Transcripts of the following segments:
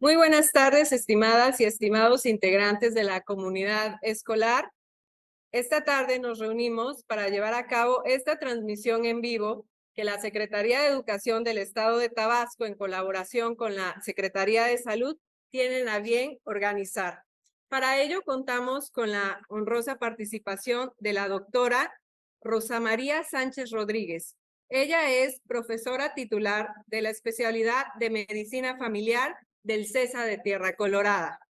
Muy buenas tardes, estimadas y estimados integrantes de la comunidad escolar. Esta tarde nos reunimos para llevar a cabo esta transmisión en vivo que la Secretaría de Educación del Estado de Tabasco, en colaboración con la Secretaría de Salud, tienen a bien organizar. Para ello contamos con la honrosa participación de la doctora Rosa María Sánchez Rodríguez. Ella es profesora titular de la especialidad de Medicina Familiar del CESA de Tierra Colorada.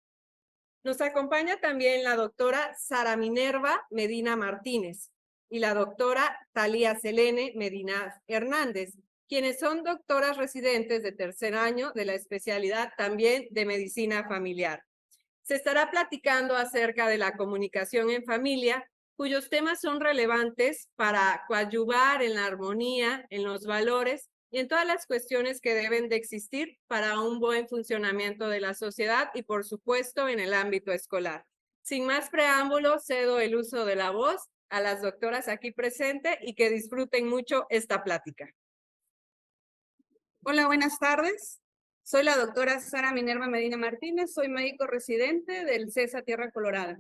Nos acompaña también la doctora Sara Minerva Medina Martínez y la doctora Talía Selene Medina Hernández, quienes son doctoras residentes de tercer año de la especialidad también de Medicina Familiar. Se estará platicando acerca de la comunicación en familia, cuyos temas son relevantes para coadyuvar en la armonía, en los valores y en todas las cuestiones que deben de existir para un buen funcionamiento de la sociedad y, por supuesto, en el ámbito escolar. Sin más preámbulos, cedo el uso de la voz a las doctoras aquí presentes y que disfruten mucho esta plática. Hola, buenas tardes. Soy la doctora Sara Minerva Medina Martínez, soy médico residente del CESA Tierra Colorada.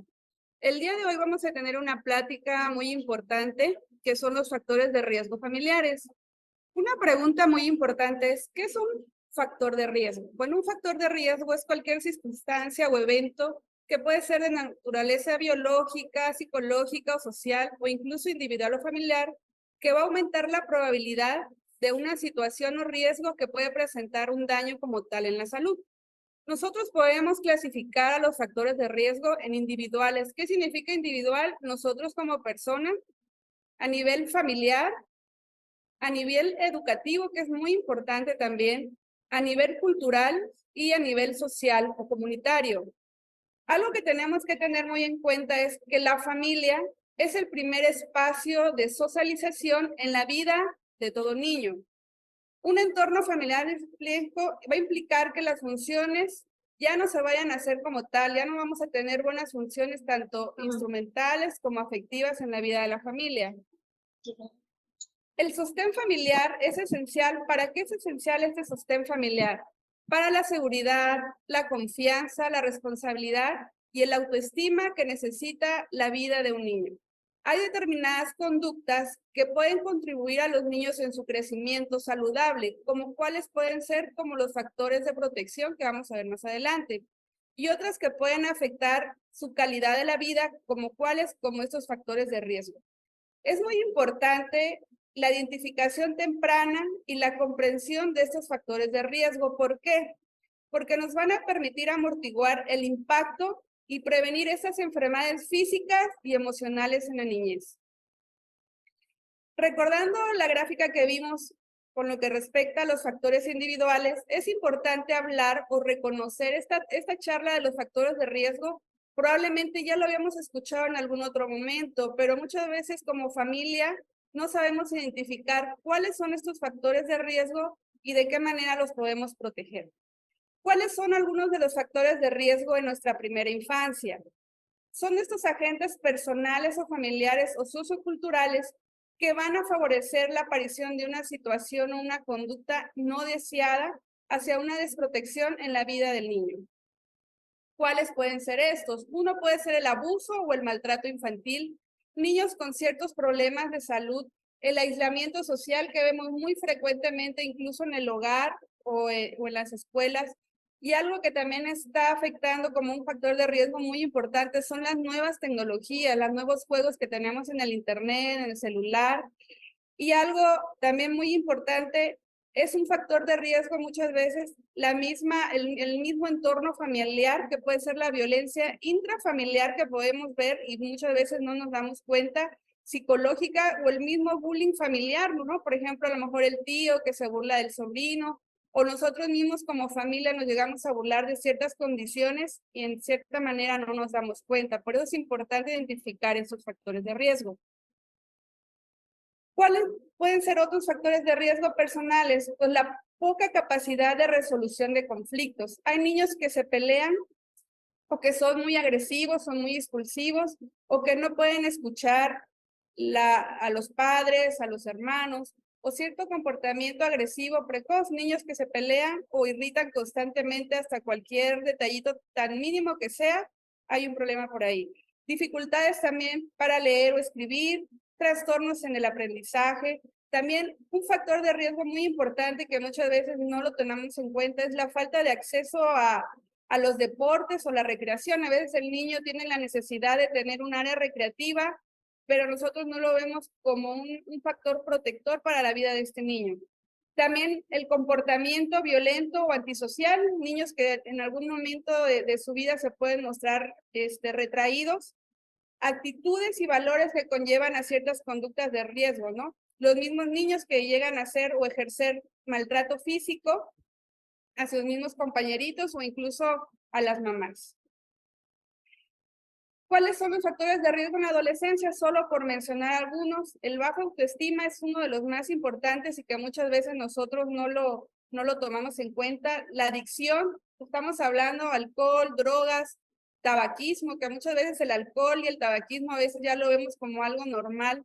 El día de hoy vamos a tener una plática muy importante, que son los factores de riesgo familiares. Una pregunta muy importante es, ¿qué es un factor de riesgo? Bueno, un factor de riesgo es cualquier circunstancia o evento que puede ser de naturaleza biológica, psicológica o social, o incluso individual o familiar, que va a aumentar la probabilidad de una situación o riesgo que puede presentar un daño como tal en la salud. Nosotros podemos clasificar a los factores de riesgo en individuales. ¿Qué significa individual? Nosotros como persona, a nivel familiar, a nivel educativo, que es muy importante también, a nivel cultural y a nivel social o comunitario. Algo que tenemos que tener muy en cuenta es que la familia es el primer espacio de socialización en la vida de todo niño. Un entorno familiar complejo va a implicar que las funciones ya no se vayan a hacer como tal, ya no vamos a tener buenas funciones tanto instrumentales como afectivas en la vida de la familia. El sostén familiar es esencial. ¿Para qué es esencial este sostén familiar? Para la seguridad, la confianza, la responsabilidad y el autoestima que necesita la vida de un niño. Hay determinadas conductas que pueden contribuir a los niños en su crecimiento saludable, como cuáles pueden ser como los factores de protección que vamos a ver más adelante, y otras que pueden afectar su calidad de la vida, como cuáles, como estos factores de riesgo. Es muy importante la identificación temprana y la comprensión de estos factores de riesgo. ¿Por qué? Porque nos van a permitir amortiguar el impacto y prevenir esas enfermedades físicas y emocionales en la niñez. Recordando la gráfica que vimos con lo que respecta a los factores individuales, es importante hablar o reconocer esta charla de los factores de riesgo. Probablemente ya lo habíamos escuchado en algún otro momento, pero muchas veces como familia no sabemos identificar cuáles son estos factores de riesgo y de qué manera los podemos proteger. ¿Cuáles son algunos de los factores de riesgo en nuestra primera infancia? Son estos agentes personales o familiares o socioculturales que van a favorecer la aparición de una situación o una conducta no deseada hacia una desprotección en la vida del niño. ¿Cuáles pueden ser estos? Uno puede ser el abuso o el maltrato infantil, niños con ciertos problemas de salud, el aislamiento social que vemos muy frecuentemente incluso en el hogar o en las escuelas. Y algo que también está afectando como un factor de riesgo muy importante son las nuevas tecnologías, los nuevos juegos que tenemos en el internet, en el celular. Y algo también muy importante, es un factor de riesgo muchas veces el mismo entorno familiar, que puede ser la violencia intrafamiliar que podemos ver y muchas veces no nos damos cuenta, psicológica, o el mismo bullying familiar, ¿no? Por ejemplo, a lo mejor el tío que se burla del sobrino, o nosotros mismos como familia nos llegamos a burlar de ciertas condiciones y en cierta manera no nos damos cuenta. Por eso es importante identificar esos factores de riesgo. ¿Cuáles pueden ser otros factores de riesgo personales? Pues la poca capacidad de resolución de conflictos. Hay niños que se pelean o que son muy agresivos, son muy expulsivos, o que no pueden escuchar a los padres, a los hermanos, o cierto comportamiento agresivo precoz, niños que se pelean o irritan constantemente hasta cualquier detallito tan mínimo que sea, hay un problema por ahí. Dificultades también para leer o escribir, trastornos en el aprendizaje. También un factor de riesgo muy importante que muchas veces no lo tenemos en cuenta es la falta de acceso a los deportes o la recreación. A veces el niño tiene la necesidad de tener un área recreativa, pero nosotros no lo vemos como un factor protector para la vida de este niño. También el comportamiento violento o antisocial, niños que en algún momento de su vida se pueden mostrar retraídos, actitudes y valores que conllevan a ciertas conductas de riesgo, ¿no? Los mismos niños que llegan a hacer o ejercer maltrato físico a sus mismos compañeritos o incluso a las mamás. ¿Cuáles son los factores de riesgo en la adolescencia? Solo por mencionar algunos, el bajo autoestima es uno de los más importantes y que muchas veces nosotros no lo tomamos en cuenta. La adicción, estamos hablando alcohol, drogas, tabaquismo, que muchas veces el alcohol y el tabaquismo a veces ya lo vemos como algo normal,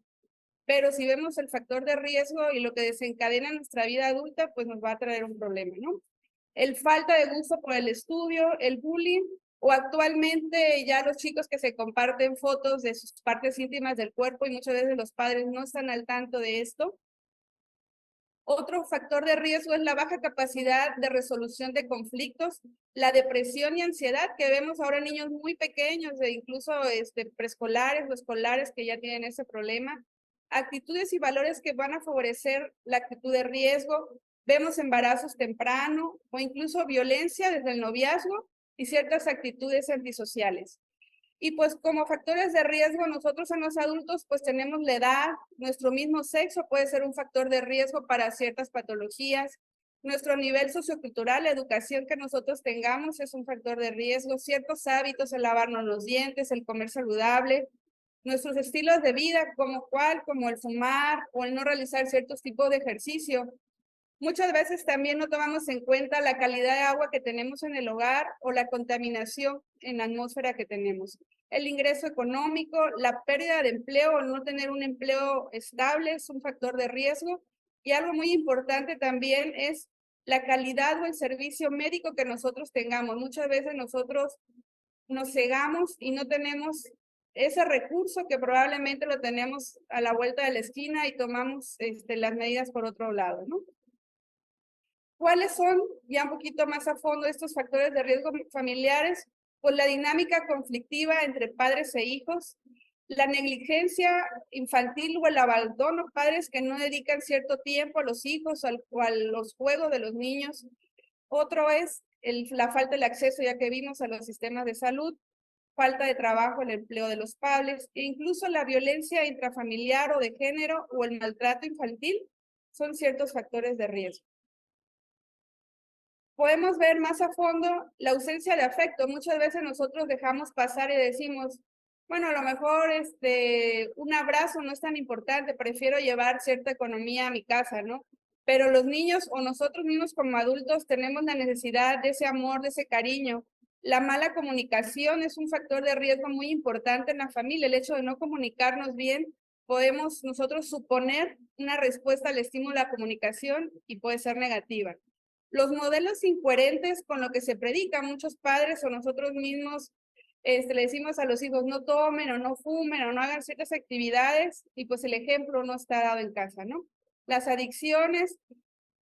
pero si vemos el factor de riesgo y lo que desencadena nuestra vida adulta, pues nos va a traer un problema, ¿no? El falta de gusto por el estudio, el bullying, o actualmente ya los chicos que se comparten fotos de sus partes íntimas del cuerpo y muchas veces los padres no están al tanto de esto. Otro factor de riesgo es la baja capacidad de resolución de conflictos, la depresión y ansiedad que vemos ahora en niños muy pequeños, e incluso preescolares o escolares que ya tienen ese problema. Actitudes y valores que van a favorecer la actitud de riesgo. Vemos embarazos temprano o incluso violencia desde el noviazgo y ciertas actitudes antisociales. Y pues como factores de riesgo, nosotros en los adultos pues tenemos la edad, nuestro mismo sexo puede ser un factor de riesgo para ciertas patologías, nuestro nivel sociocultural, la educación que nosotros tengamos es un factor de riesgo, ciertos hábitos, el lavarnos los dientes, el comer saludable, nuestros estilos de vida como el fumar o el no realizar ciertos tipos de ejercicio. Muchas veces también no tomamos en cuenta la calidad de agua que tenemos en el hogar o la contaminación en la atmósfera que tenemos. El ingreso económico, la pérdida de empleo o no tener un empleo estable es un factor de riesgo. Y algo muy importante también es la calidad o el servicio médico que nosotros tengamos. Muchas veces nosotros nos cegamos y no tenemos ese recurso que probablemente lo tenemos a la vuelta de la esquina y tomamos las medidas por otro lado, ¿no? ¿Cuáles son, ya un poquito más a fondo, estos factores de riesgo familiares? Pues la dinámica conflictiva entre padres e hijos, la negligencia infantil o el abandono, padres que no dedican cierto tiempo a los hijos o a los juegos de los niños. Otro es la falta de acceso, ya que vimos, a los sistemas de salud, falta de trabajo, el empleo de los padres, e incluso la violencia intrafamiliar o de género o el maltrato infantil son ciertos factores de riesgo. Podemos ver más a fondo la ausencia de afecto. Muchas veces nosotros dejamos pasar y decimos, bueno, a lo mejor un abrazo no es tan importante, prefiero llevar cierta economía a mi casa, ¿no? Pero los niños o nosotros mismos como adultos tenemos la necesidad de ese amor, de ese cariño. La mala comunicación es un factor de riesgo muy importante en la familia. El hecho de no comunicarnos bien, podemos nosotros suponer una respuesta al estímulo de la comunicación y puede ser negativa. Los modelos incoherentes con lo que se predica, muchos padres o nosotros mismos le decimos a los hijos no tomen o no fumen o no hagan ciertas actividades y pues el ejemplo no está dado en casa, ¿no? Las adicciones,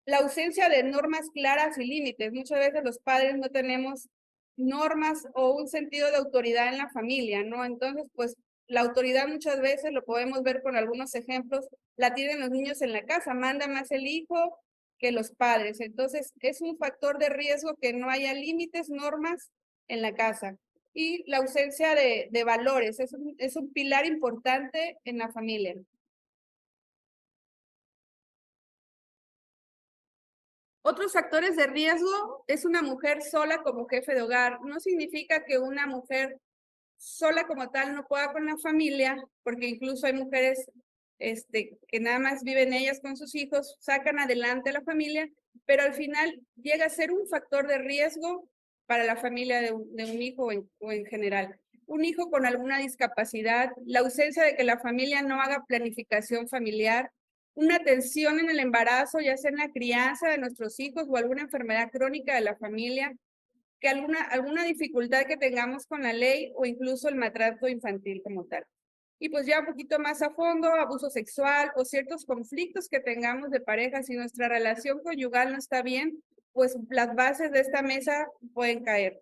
la ausencia de normas claras y límites. Muchas veces los padres no tenemos normas o un sentido de autoridad en la familia, ¿no? Entonces, pues la autoridad muchas veces, lo podemos ver con algunos ejemplos, la tienen los niños en la casa, manda más el hijo que los padres. Entonces, es un factor de riesgo que no haya límites, normas en la casa. Y la ausencia de valores es un pilar importante en la familia. Otros factores de riesgo es una mujer sola como jefe de hogar. No significa que una mujer sola como tal no pueda con la familia, porque incluso hay mujeres que nada más viven ellas con sus hijos, sacan adelante a la familia, pero al final llega a ser un factor de riesgo para la familia de un hijo o en general. Un hijo con alguna discapacidad, la ausencia de que la familia no haga planificación familiar, una tensión en el embarazo, ya sea en la crianza de nuestros hijos o alguna enfermedad crónica de la familia, que alguna dificultad que tengamos con la ley o incluso el maltrato infantil como tal. Y pues ya un poquito más a fondo, abuso sexual o ciertos conflictos que tengamos de pareja, si nuestra relación conyugal no está bien, pues las bases de esta mesa pueden caer.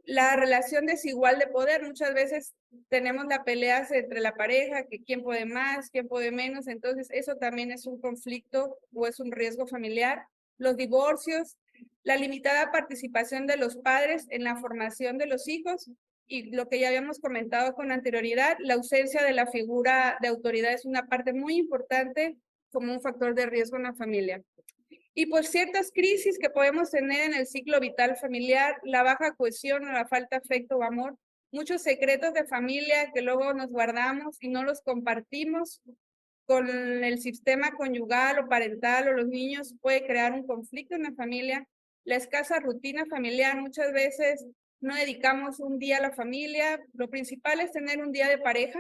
La relación desigual de poder, muchas veces tenemos la pelea entre la pareja, que quién puede más, quién puede menos, entonces eso también es un conflicto o es un riesgo familiar. Los divorcios, la limitada participación de los padres en la formación de los hijos y lo que ya habíamos comentado con anterioridad, la ausencia de la figura de autoridad es una parte muy importante como un factor de riesgo en la familia. Y por ciertas crisis que podemos tener en el ciclo vital familiar, la baja cohesión o la falta de afecto o amor, muchos secretos de familia que luego nos guardamos y no los compartimos con el sistema conyugal o parental o los niños, puede crear un conflicto en la familia. La escasa rutina familiar, muchas veces no dedicamos un día a la familia. Lo principal es tener un día de pareja.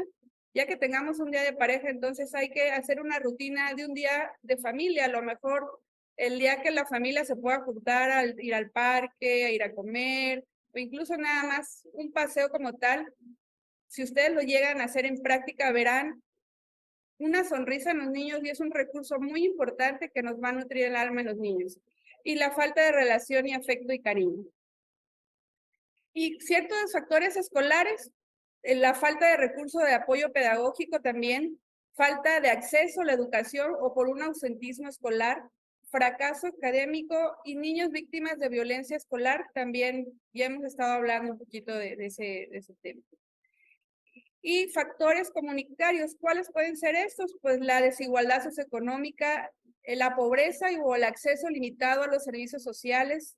Ya que tengamos un día de pareja, entonces hay que hacer una rutina de un día de familia. A lo mejor el día que la familia se pueda juntar a ir al parque, a ir a comer, o incluso nada más un paseo como tal. Si ustedes lo llegan a hacer en práctica, verán una sonrisa en los niños y es un recurso muy importante que nos va a nutrir el alma en los niños. Y la falta de relación y afecto y cariño. Y ciertos factores escolares, la falta de recurso de apoyo pedagógico también, falta de acceso a la educación o por un ausentismo escolar, fracaso académico y niños víctimas de violencia escolar, también ya hemos estado hablando un poquito de ese tema. Y factores comunitarios, ¿cuáles pueden ser estos? Pues la desigualdad socioeconómica, la pobreza o el acceso limitado a los servicios sociales,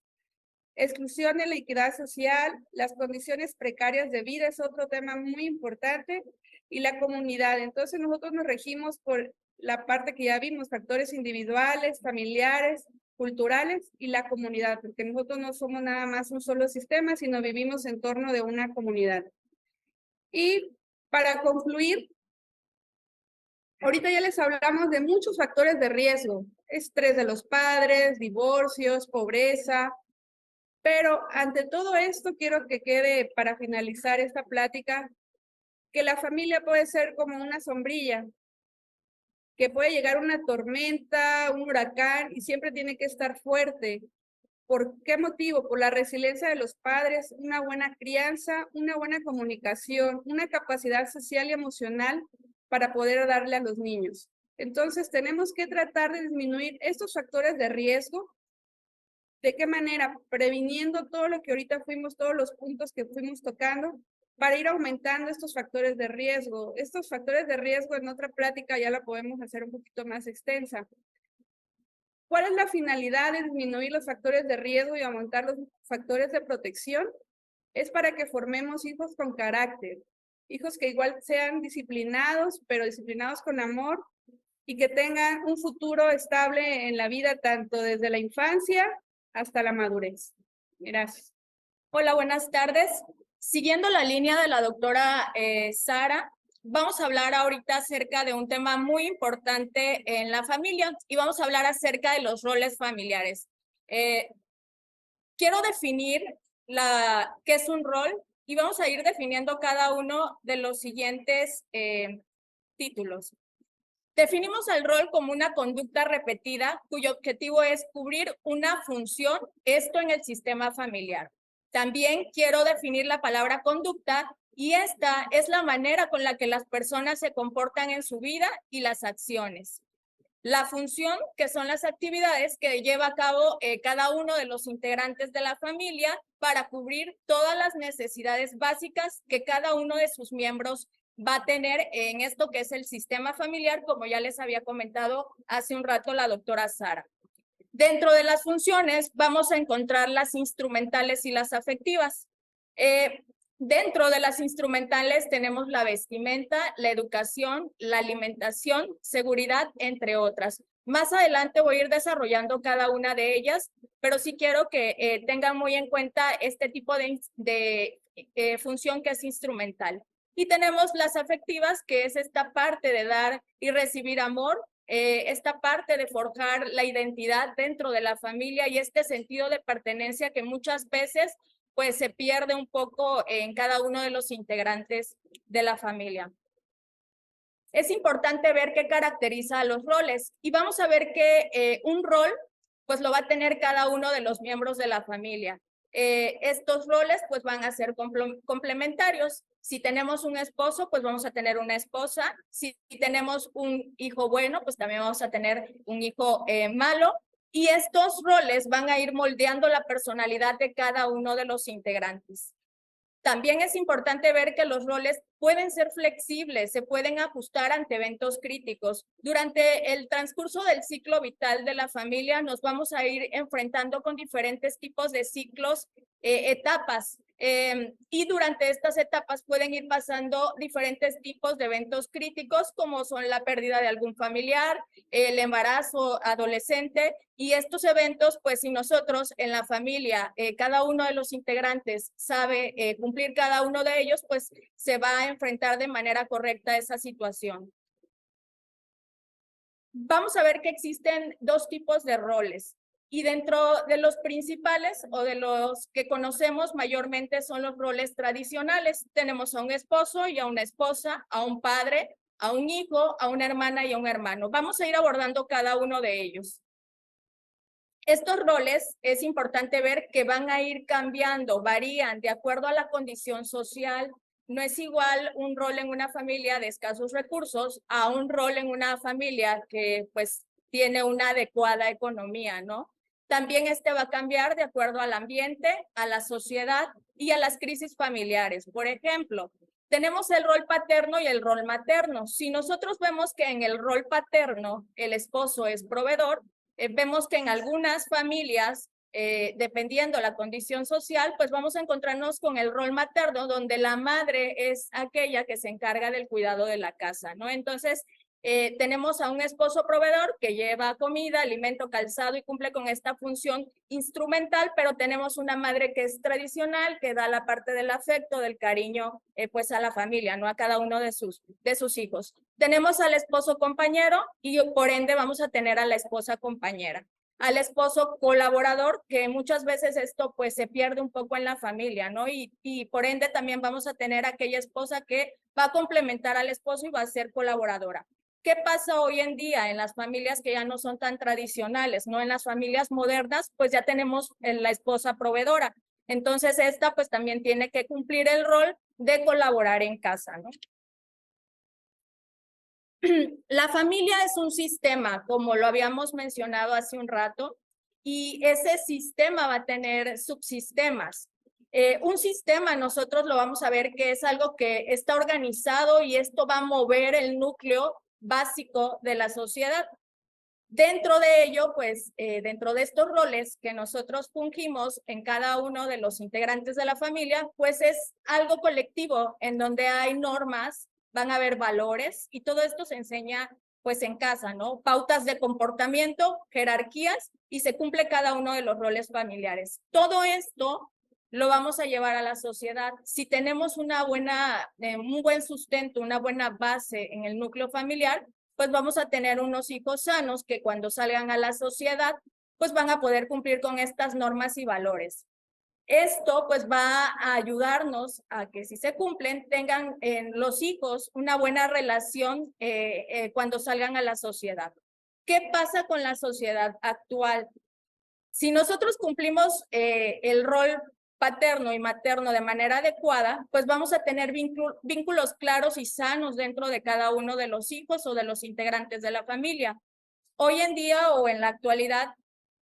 exclusión de la equidad social, las condiciones precarias de vida es otro tema muy importante, y la comunidad. Entonces nosotros nos regimos por la parte que ya vimos, factores individuales, familiares, culturales y la comunidad, porque nosotros no somos nada más un solo sistema, sino vivimos en torno de una comunidad. Y para concluir, ahorita ya les hablamos de muchos factores de riesgo, estrés de los padres, divorcios, pobreza, pero ante todo esto quiero que quede para finalizar esta plática que la familia puede ser como una sombrilla, que puede llegar una tormenta, un huracán y siempre tiene que estar fuerte. ¿Por qué motivo? Por la resiliencia de los padres, una buena crianza, una buena comunicación, una capacidad social y emocional para poder darle a los niños. Entonces, tenemos que tratar de disminuir estos factores de riesgo. ¿De qué manera? Previniendo todo lo que ahorita todos los puntos que fuimos tocando, para ir aumentando estos factores de riesgo. Estos factores de riesgo en otra plática ya la podemos hacer un poquito más extensa. ¿Cuál es la finalidad de disminuir los factores de riesgo y aumentar los factores de protección? Es para que formemos hijos con carácter, hijos que igual sean disciplinados, pero disciplinados con amor y que tengan un futuro estable en la vida, tanto desde la infancia hasta la madurez. Gracias. Hola, buenas tardes. Siguiendo la línea de la doctora Sara, vamos a hablar ahorita acerca de un tema muy importante en la familia y vamos a hablar acerca de los roles familiares. Quiero definir qué es un rol y vamos a ir definiendo cada uno de los siguientes títulos. Definimos el rol como una conducta repetida cuyo objetivo es cubrir una función, esto en el sistema familiar. También quiero definir la palabra conducta y esta es la manera con la que las personas se comportan en su vida y las acciones. La función, que son las actividades que lleva a cabo cada uno de los integrantes de la familia para cubrir todas las necesidades básicas que cada uno de sus miembros va a tener en esto que es el sistema familiar, como ya les había comentado hace un rato la doctora Sara. Dentro de las funciones vamos a encontrar las instrumentales y las afectivas. Dentro de las instrumentales tenemos la vestimenta, la educación, la alimentación, seguridad, entre otras. Más adelante voy a ir desarrollando cada una de ellas, pero sí quiero que tengan muy en cuenta este tipo de función que es instrumental. Y tenemos las afectivas, que es esta parte de dar y recibir amor, esta parte de forjar la identidad dentro de la familia y este sentido de pertenencia que muchas veces pues se pierde un poco en cada uno de los integrantes de la familia. Es importante ver qué caracteriza a los roles y vamos a ver que un rol pues lo va a tener cada uno de los miembros de la familia. Estos roles pues van a ser complementarios. Si tenemos un esposo, pues vamos a tener una esposa. Si tenemos un hijo bueno, pues también vamos a tener un hijo malo. Y estos roles van a ir moldeando la personalidad de cada uno de los integrantes. También es importante ver que los roles pueden ser flexibles, se pueden ajustar ante eventos críticos. Durante el transcurso del ciclo vital de la familia nos vamos a ir enfrentando con diferentes tipos de ciclos, etapas. Y durante estas etapas pueden ir pasando diferentes tipos de eventos críticos como son la pérdida de algún familiar, el embarazo adolescente y estos eventos, pues si nosotros en la familia, cada uno de los integrantes sabe cumplir cada uno de ellos, pues se va a enfrentar de manera correcta a esa situación. Vamos a ver que existen dos tipos de roles. Y dentro de los principales o de los que conocemos mayormente son los roles tradicionales. Tenemos a un esposo y a una esposa, a un padre, a un hijo, a una hermana y a un hermano. Vamos a ir abordando cada uno de ellos. Estos roles es importante ver que van a ir cambiando, varían de acuerdo a la condición social. No es igual un rol en una familia de escasos recursos a un rol en una familia que pues tiene una adecuada economía, ¿no? También este va a cambiar de acuerdo al ambiente, a la sociedad y a las crisis familiares. Por ejemplo, tenemos el rol paterno y el rol materno. Si nosotros vemos que en el rol paterno el esposo es proveedor, vemos que en algunas familias, dependiendo la condición social, pues vamos a encontrarnos con el rol materno, donde la madre es aquella que se encarga del cuidado de la casa, ¿no? Entonces, tenemos a un esposo proveedor que lleva comida, alimento, calzado y cumple con esta función instrumental, pero tenemos una madre que es tradicional, que da la parte del afecto, del cariño, pues a la familia, ¿no? A cada uno de sus hijos. Tenemos al esposo compañero y por ende vamos a tener a la esposa compañera. Al esposo colaborador, que muchas veces esto pues se pierde un poco en la familia, ¿no? Y por ende también vamos a tener a aquella esposa que va a complementar al esposo y va a ser colaboradora. ¿Qué pasa hoy en día en las familias que ya no son tan tradicionales, ¿no? En las familias modernas, pues ya tenemos la esposa proveedora. Entonces, esta pues también tiene que cumplir el rol de colaborar en casa, ¿no? La familia es un sistema, como lo habíamos mencionado hace un rato, y ese sistema va a tener subsistemas. Un sistema nosotros lo vamos a ver que es algo que está organizado y esto va a mover el núcleo básico de la sociedad. Dentro de ello, pues, dentro de estos roles que nosotros fungimos en cada uno de los integrantes de la familia, pues es algo colectivo en donde hay normas, van a haber valores y todo esto se enseña pues en casa, ¿no? Pautas de comportamiento, jerarquías y se cumple cada uno de los roles familiares. Todo esto lo vamos a llevar a la sociedad. Si tenemos un buen sustento, una buena base en el núcleo familiar, pues vamos a tener unos hijos sanos que cuando salgan a la sociedad, pues van a poder cumplir con estas normas y valores. Esto pues va a ayudarnos a que si se cumplen, tengan los hijos una buena relación cuando salgan a la sociedad. ¿Qué pasa con la sociedad actual? Si nosotros cumplimos el rol paterno y materno de manera adecuada, pues vamos a tener vínculos claros y sanos dentro de cada uno de los hijos o de los integrantes de la familia. Hoy en día o en la actualidad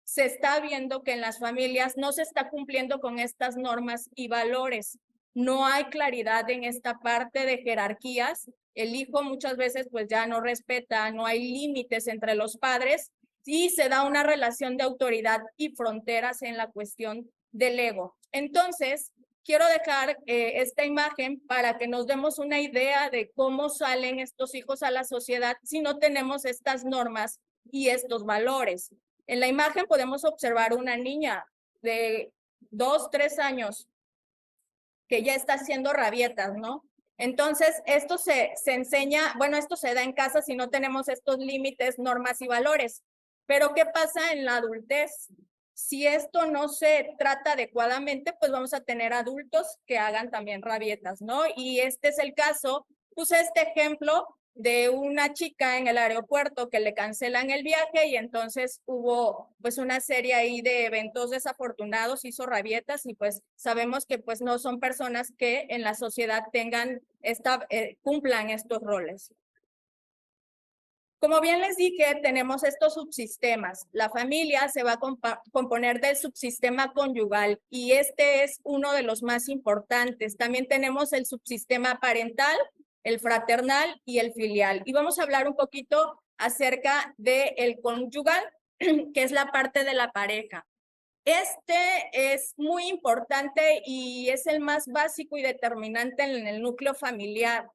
se está viendo que en las familias no se está cumpliendo con estas normas y valores. No hay claridad en esta parte de jerarquías. El hijo muchas veces pues ya no respeta, no hay límites entre los padres y se da una relación de autoridad y fronteras en la cuestión del ego. Entonces, quiero dejar esta imagen para que nos demos una idea de cómo salen estos hijos a la sociedad si no tenemos estas normas y estos valores. En la imagen podemos observar una niña de 2, 3 años que ya está haciendo rabietas, ¿no? Entonces, esto se enseña, bueno, esto se da en casa si no tenemos estos límites, normas y valores. Pero ¿qué pasa en la adultez? Si esto no se trata adecuadamente, pues vamos a tener adultos que hagan también rabietas, ¿no? Y este es el caso, puse este ejemplo de una chica en el aeropuerto que le cancelan el viaje y entonces hubo pues una serie ahí de eventos desafortunados, hizo rabietas y pues sabemos que pues no son personas que en la sociedad tengan cumplan estos roles. Como bien les dije, tenemos estos subsistemas. La familia se va a componer del subsistema conyugal y este es uno de los más importantes. También tenemos el subsistema parental, el fraternal y el filial. Y vamos a hablar un poquito acerca del conyugal, que es la parte de la pareja. Este es muy importante y es el más básico y determinante en el núcleo familiar.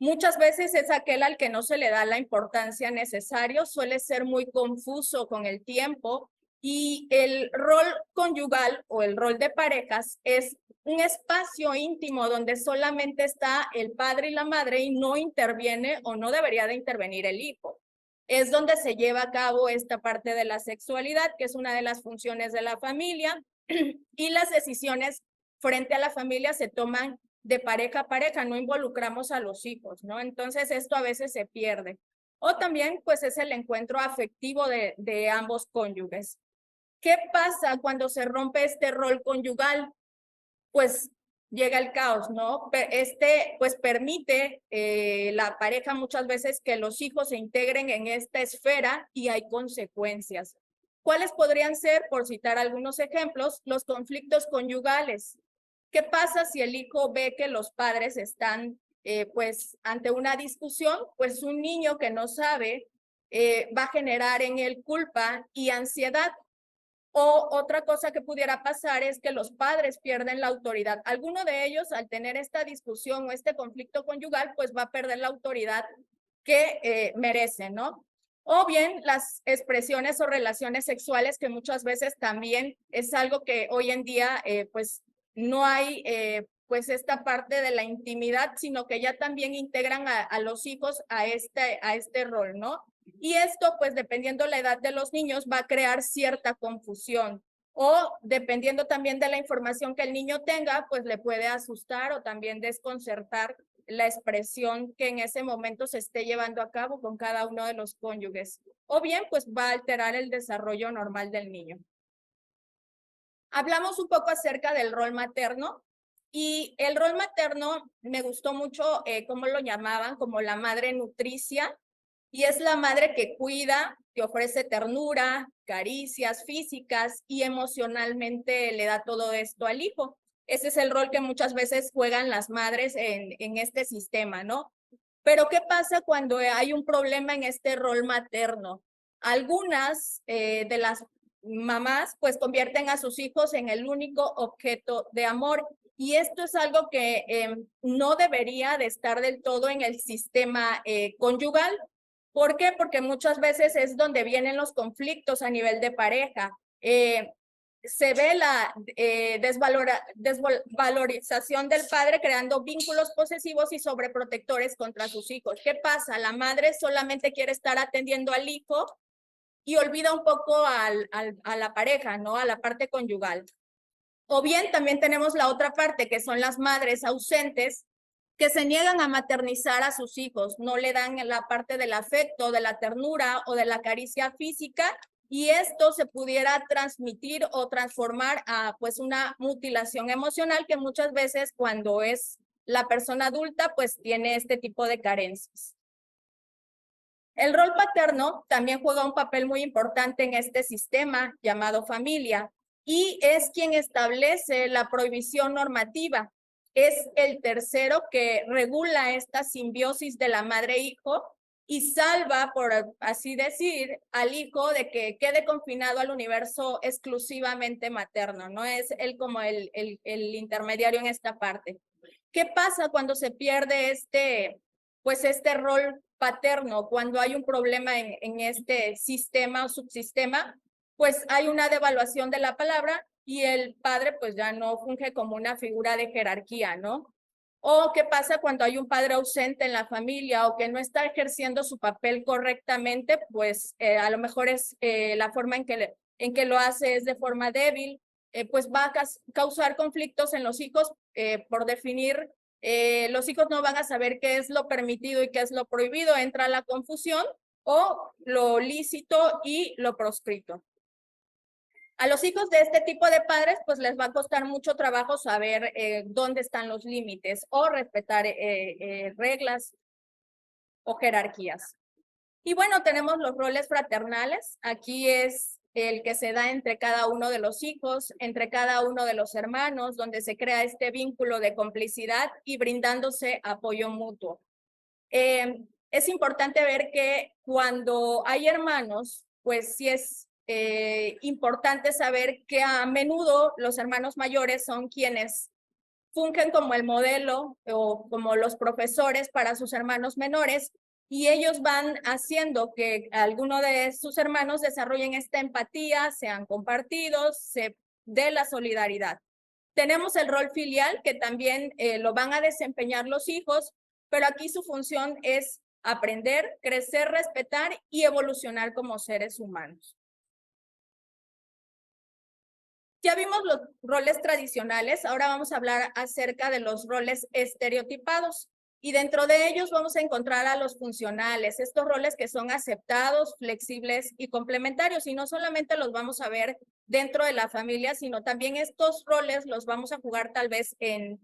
Muchas veces es aquel al que no se le da la importancia necesaria, suele ser muy confuso con el tiempo y el rol conyugal o el rol de parejas es un espacio íntimo donde solamente está el padre y la madre y no interviene o no debería de intervenir el hijo. Es donde se lleva a cabo esta parte de la sexualidad, que es una de las funciones de la familia, y las decisiones frente a la familia se toman de pareja a pareja, no involucramos a los hijos, ¿no? Entonces esto a veces se pierde. O también pues es el encuentro afectivo de ambos cónyuges. ¿Qué pasa cuando se rompe este rol conyugal? Pues llega el caos, ¿no? Pues permite la pareja muchas veces que los hijos se integren en esta esfera y hay consecuencias. ¿Cuáles podrían ser, por citar algunos ejemplos, los conflictos conyugales? ¿Qué pasa si el hijo ve que los padres están pues ante una discusión? Pues un niño que no sabe va a generar en él culpa y ansiedad. O otra cosa que pudiera pasar es que los padres pierden la autoridad. Alguno de ellos, al tener esta discusión o este conflicto conyugal, pues va a perder la autoridad que merece, ¿no? O bien las expresiones o relaciones sexuales, que muchas veces también es algo que hoy en día, pues no hay, pues esta parte de la intimidad, sino que ya también integran a los hijos a este rol, ¿no? Y esto, pues dependiendo la edad de los niños, va a crear cierta confusión. O dependiendo también de la información que el niño tenga, pues le puede asustar o también desconcertar la expresión que en ese momento se esté llevando a cabo con cada uno de los cónyuges. O bien, pues va a alterar el desarrollo normal del niño. Hablamos un poco acerca del rol materno. Y el rol materno me gustó mucho cómo lo llamaban, como la madre nutricia. Y es la madre que cuida, que ofrece ternura, caricias físicas y emocionalmente le da todo esto al hijo. Ese es el rol que muchas veces juegan las madres en este sistema, ¿no? Pero ¿qué pasa cuando hay un problema en este rol materno? Algunas de las mamás pues convierten a sus hijos en el único objeto de amor y esto es algo que no debería de estar del todo en el sistema conyugal. ¿Por qué? Porque muchas veces es donde vienen los conflictos a nivel de pareja. Se ve la desvalorización del padre creando vínculos posesivos y sobreprotectores contra sus hijos. ¿Qué pasa? La madre solamente quiere estar atendiendo al hijo y olvida un poco a la pareja, ¿no? A la parte conyugal. O bien también tenemos la otra parte, que son las madres ausentes, que se niegan a maternizar a sus hijos, no le dan la parte del afecto, de la ternura o de la caricia física, y esto se pudiera transmitir o transformar a pues una mutilación emocional que muchas veces cuando es la persona adulta pues tiene este tipo de carencias. El rol paterno también juega un papel muy importante en este sistema llamado familia y es quien establece la prohibición normativa. Es el tercero que regula esta simbiosis de la madre-hijo y salva, por así decir, al hijo de que quede confinado al universo exclusivamente materno, ¿no? Es él como el intermediario en esta parte. ¿Qué pasa cuando se pierde este rol paterno? Cuando hay un problema en este sistema o subsistema, pues hay una devaluación de la palabra y el padre pues ya no funge como una figura de jerarquía, ¿no? O qué pasa cuando hay un padre ausente en la familia o que no está ejerciendo su papel correctamente, pues a lo mejor es la forma en que lo hace es de forma débil, pues va a causar conflictos en los hijos por definir. Los hijos no van a saber qué es lo permitido y qué es lo prohibido, entra la confusión o lo lícito y lo proscrito. A los hijos de este tipo de padres, pues les va a costar mucho trabajo saber dónde están los límites o respetar reglas o jerarquías. Y bueno, tenemos los roles fraternales. Aquí es el que se da entre cada uno de los hijos, entre cada uno de los hermanos, donde se crea este vínculo de complicidad y brindándose apoyo mutuo. Es importante ver que cuando hay hermanos, pues sí es importante saber que a menudo los hermanos mayores son quienes fungen como el modelo o como los profesores para sus hermanos menores y ellos van haciendo que alguno de sus hermanos desarrollen esta empatía, sean compartidos, se dé la solidaridad. Tenemos el rol filial que también lo van a desempeñar los hijos, pero aquí su función es aprender, crecer, respetar y evolucionar como seres humanos. Ya vimos los roles tradicionales, ahora vamos a hablar acerca de los roles estereotipados y dentro de ellos vamos a encontrar a los funcionales, estos roles que son aceptados, flexibles y complementarios y no solamente los vamos a ver dentro de la familia, sino también estos roles los vamos a jugar tal vez en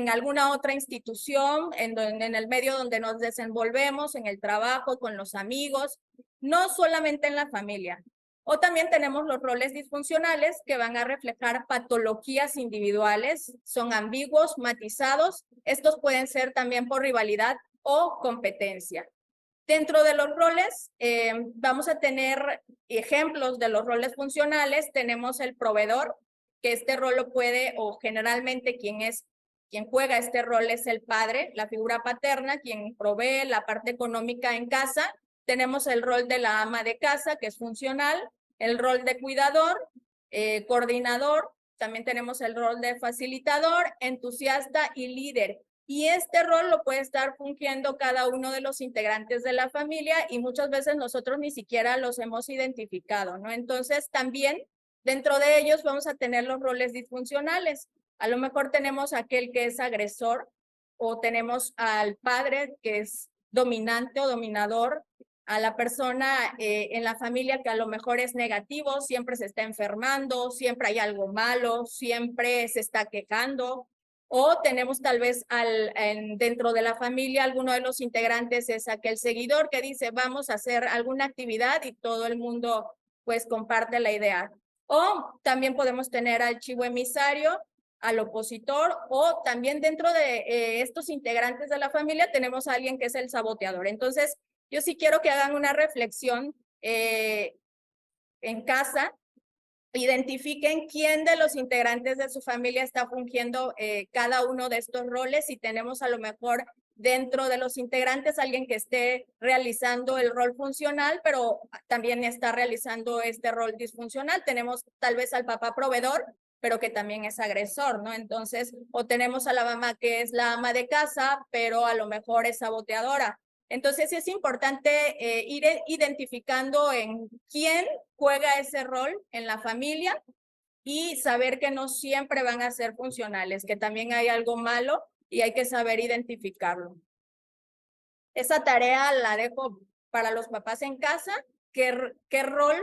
alguna otra institución, en el medio donde nos desenvolvemos, en el trabajo, con los amigos, no solamente en la familia. O también tenemos los roles disfuncionales que van a reflejar patologías individuales, son ambiguos, matizados. Estos pueden ser también por rivalidad o competencia. Dentro de los roles vamos a tener ejemplos de los roles funcionales. Tenemos el proveedor, que este rol lo puede o generalmente quien juega este rol es el padre, la figura paterna, quien provee la parte económica en casa. Tenemos el rol de la ama de casa, que es funcional, el rol de cuidador, coordinador, también tenemos el rol de facilitador, entusiasta y líder. Y este rol lo puede estar fungiendo cada uno de los integrantes de la familia y muchas veces nosotros ni siquiera los hemos identificado, ¿no? Entonces también dentro de ellos vamos a tener los roles disfuncionales. A lo mejor tenemos aquel que es agresor o tenemos al padre que es dominante o dominador, a la persona en la familia que a lo mejor es negativo, siempre se está enfermando, siempre hay algo malo, siempre se está quejando, o tenemos tal vez dentro de la familia alguno de los integrantes es aquel seguidor que dice vamos a hacer alguna actividad y todo el mundo pues comparte la idea. O también podemos tener al chivo emisario, al opositor, o también dentro de estos integrantes de la familia tenemos a alguien que es el saboteador. Entonces, yo sí quiero que hagan una reflexión en casa, identifiquen quién de los integrantes de su familia está fungiendo cada uno de estos roles y tenemos a lo mejor dentro de los integrantes alguien que esté realizando el rol funcional, pero también está realizando este rol disfuncional. Tenemos tal vez al papá proveedor, pero que también es agresor, ¿no? Entonces, o tenemos a la mamá que es la ama de casa, pero a lo mejor es saboteadora. Entonces es importante ir identificando en quién juega ese rol en la familia y saber que no siempre van a ser funcionales, que también hay algo malo y hay que saber identificarlo. Esa tarea la dejo para los papás en casa. ¿Qué rol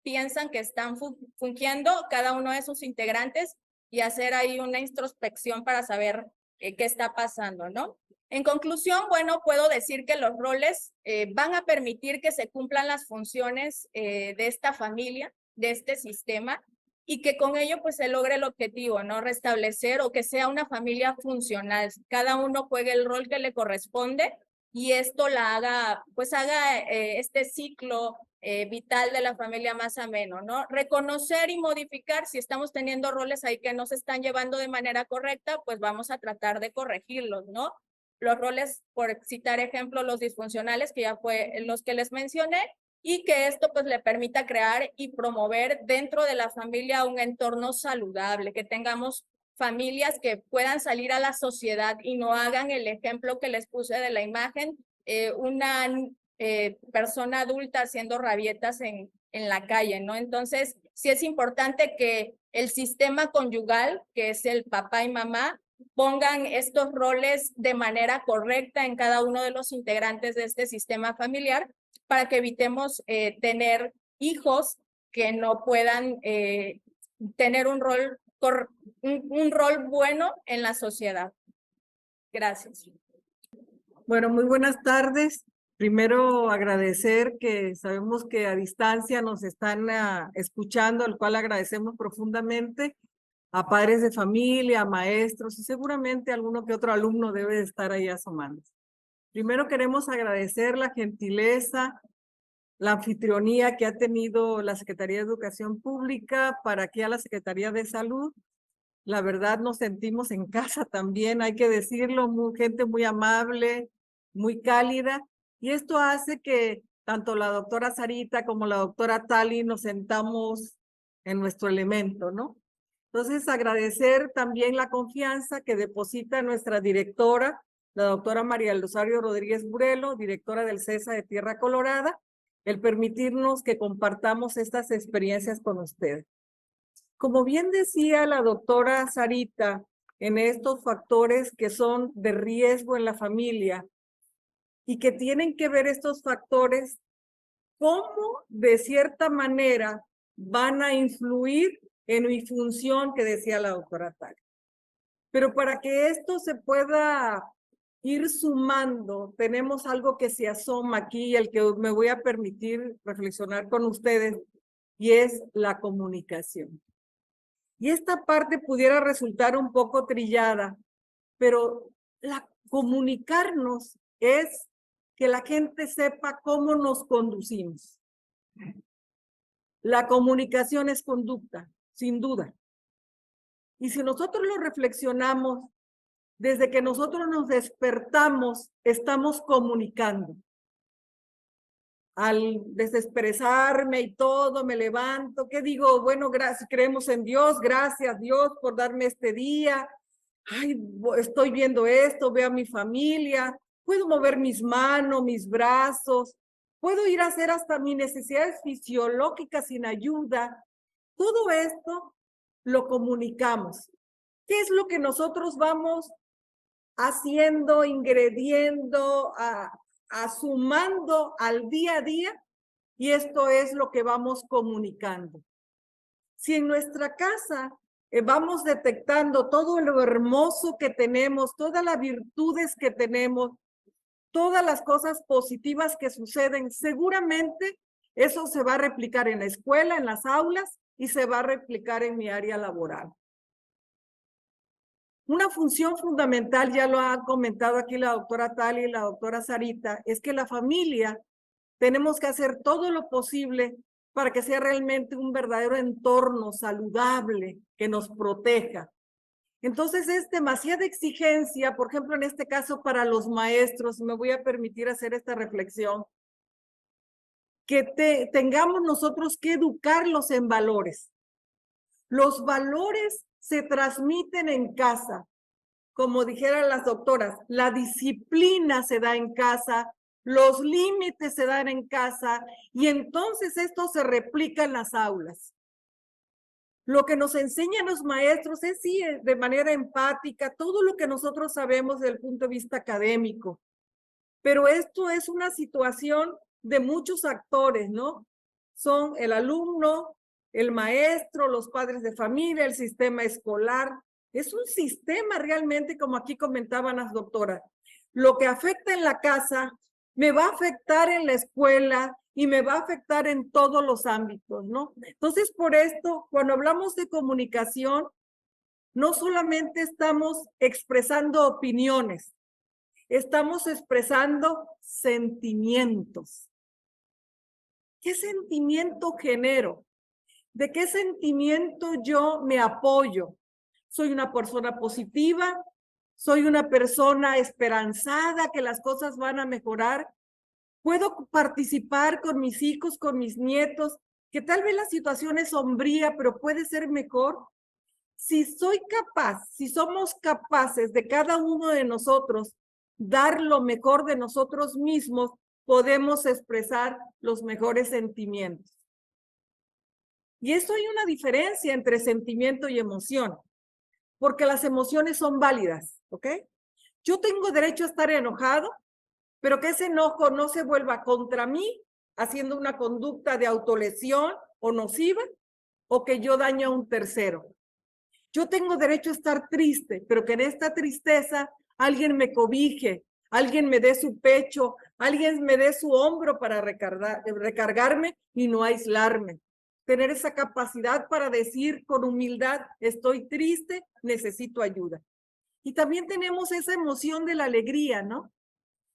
piensan que están fungiendo cada uno de sus integrantes? Y hacer ahí una introspección para saber qué está pasando, ¿no? En conclusión, bueno, puedo decir que los roles van a permitir que se cumplan las funciones de esta familia, de este sistema, y que con ello pues se logre el objetivo, ¿no? Restablecer o que sea una familia funcional. Cada uno juegue el rol que le corresponde y esto haga este ciclo vital de la familia más ameno, ¿no? Reconocer y modificar si estamos teniendo roles ahí que no se están llevando de manera correcta, pues vamos a tratar de corregirlos, ¿no? Los roles, por citar ejemplo, los disfuncionales, que ya fue los que les mencioné, y que esto pues le permita crear y promover dentro de la familia un entorno saludable, que tengamos familias que puedan salir a la sociedad y no hagan el ejemplo que les puse de la imagen, una persona adulta haciendo rabietas en la calle, ¿no? Entonces, sí es importante que el sistema conyugal, que es el papá y mamá, pongan estos roles de manera correcta en cada uno de los integrantes de este sistema familiar para que evitemos tener hijos que no puedan tener un rol bueno en la sociedad. Gracias. Bueno, muy buenas tardes. Primero agradecer que sabemos que a distancia nos están escuchando, al cual agradecemos profundamente, a padres de familia, a maestros y seguramente alguno que otro alumno debe de estar ahí asomándose. Primero queremos agradecer la gentileza, la anfitrionía que ha tenido la Secretaría de Educación Pública para aquí a la Secretaría de Salud. La verdad nos sentimos en casa también, hay que decirlo, gente muy amable, muy cálida. Y esto hace que tanto la doctora Sarita como la doctora Tali nos sentamos en nuestro elemento, ¿no? Entonces, agradecer también la confianza que deposita nuestra directora, la doctora María Rosario Rodríguez Burelo, directora del CESA de Tierra Colorada, el permitirnos que compartamos estas experiencias con ustedes. Como bien decía la doctora Sarita, en estos factores que son de riesgo en la familia y que tienen que ver estos factores, cómo de cierta manera van a influir en mi función que decía la doctora Tali. Pero para que esto se pueda ir sumando, tenemos algo que se asoma aquí, el que me voy a permitir reflexionar con ustedes, y es la comunicación. Y esta parte pudiera resultar un poco trillada, pero comunicarnos es que la gente sepa cómo nos conducimos. La comunicación es conducta, sin duda. Y si nosotros lo reflexionamos, desde que nosotros nos despertamos, estamos comunicando. Al desexpresarme y todo, me levanto, ¿qué digo? Bueno, gracias, creemos en Dios, gracias Dios por darme este día. Ay, estoy viendo esto, veo a mi familia, puedo mover mis manos, mis brazos, puedo ir a hacer hasta mis necesidades fisiológicas sin ayuda. Todo esto lo comunicamos. ¿Qué es lo que nosotros vamos haciendo, ingrediendo, sumando al día a día? Y esto es lo que vamos comunicando. Si en nuestra casa vamos detectando todo lo hermoso que tenemos, todas las virtudes que tenemos, todas las cosas positivas que suceden, seguramente eso se va a replicar en la escuela, en las aulas y se va a replicar en mi área laboral. Una función fundamental, ya lo ha comentado aquí la doctora Tali y la doctora Sarita, es que la familia tenemos que hacer todo lo posible para que sea realmente un verdadero entorno saludable que nos proteja. Entonces es demasiada exigencia, por ejemplo, en este caso para los maestros, me voy a permitir hacer esta reflexión, que tengamos nosotros que educarlos en valores. Los valores se transmiten en casa. Como dijeran las doctoras, la disciplina se da en casa, los límites se dan en casa y entonces esto se replica en las aulas. Lo que nos enseñan los maestros es sí, de manera empática, todo lo que nosotros sabemos desde el punto de vista académico. Pero esto es una situación de muchos actores, ¿no? Son el alumno, el maestro, los padres de familia, el sistema escolar. Es un sistema realmente, como aquí comentaban las doctoras. Lo que afecta en la casa me va a afectar en la escuela y me va a afectar en todos los ámbitos, ¿no? Entonces, por esto, cuando hablamos de comunicación, no solamente estamos expresando opiniones, estamos expresando sentimientos. ¿Qué sentimiento genero? ¿De qué sentimiento yo me apoyo? ¿Soy una persona positiva? ¿Soy una persona esperanzada que las cosas van a mejorar? ¿Puedo participar con mis hijos, con mis nietos, que tal vez la situación es sombría, pero puede ser mejor? Si soy capaz, si somos capaces de cada uno de nosotros dar lo mejor de nosotros mismos, podemos expresar los mejores sentimientos. Y eso hay una diferencia entre sentimiento y emoción, porque las emociones son válidas, ¿ok? Yo tengo derecho a estar enojado, pero que ese enojo no se vuelva contra mí, haciendo una conducta de autolesión o nociva, o que yo dañe a un tercero. Yo tengo derecho a estar triste, pero que en esta tristeza alguien me cobije, alguien me dé su pecho, alguien me dé su hombro para recargarme y no aislarme. Tener esa capacidad para decir con humildad, estoy triste, necesito ayuda. Y también tenemos esa emoción de la alegría, ¿no?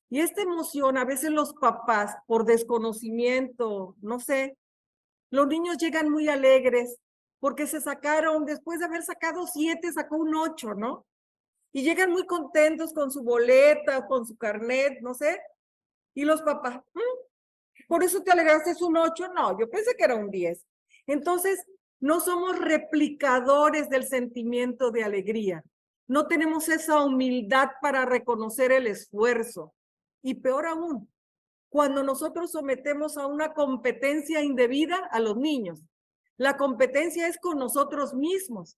Y esta emoción, a veces los papás, por desconocimiento, no sé, los niños llegan muy alegres porque se sacaron, después de haber sacado 7, sacó un 8, ¿no? Y llegan muy contentos con su boleta, con su carnet, no sé. Y los papás, ¿por eso te alegraste es un 8? No, yo pensé que era un 10. Entonces, no somos replicadores del sentimiento de alegría. No tenemos esa humildad para reconocer el esfuerzo. Y peor aún, cuando nosotros sometemos a una competencia indebida a los niños. La competencia es con nosotros mismos.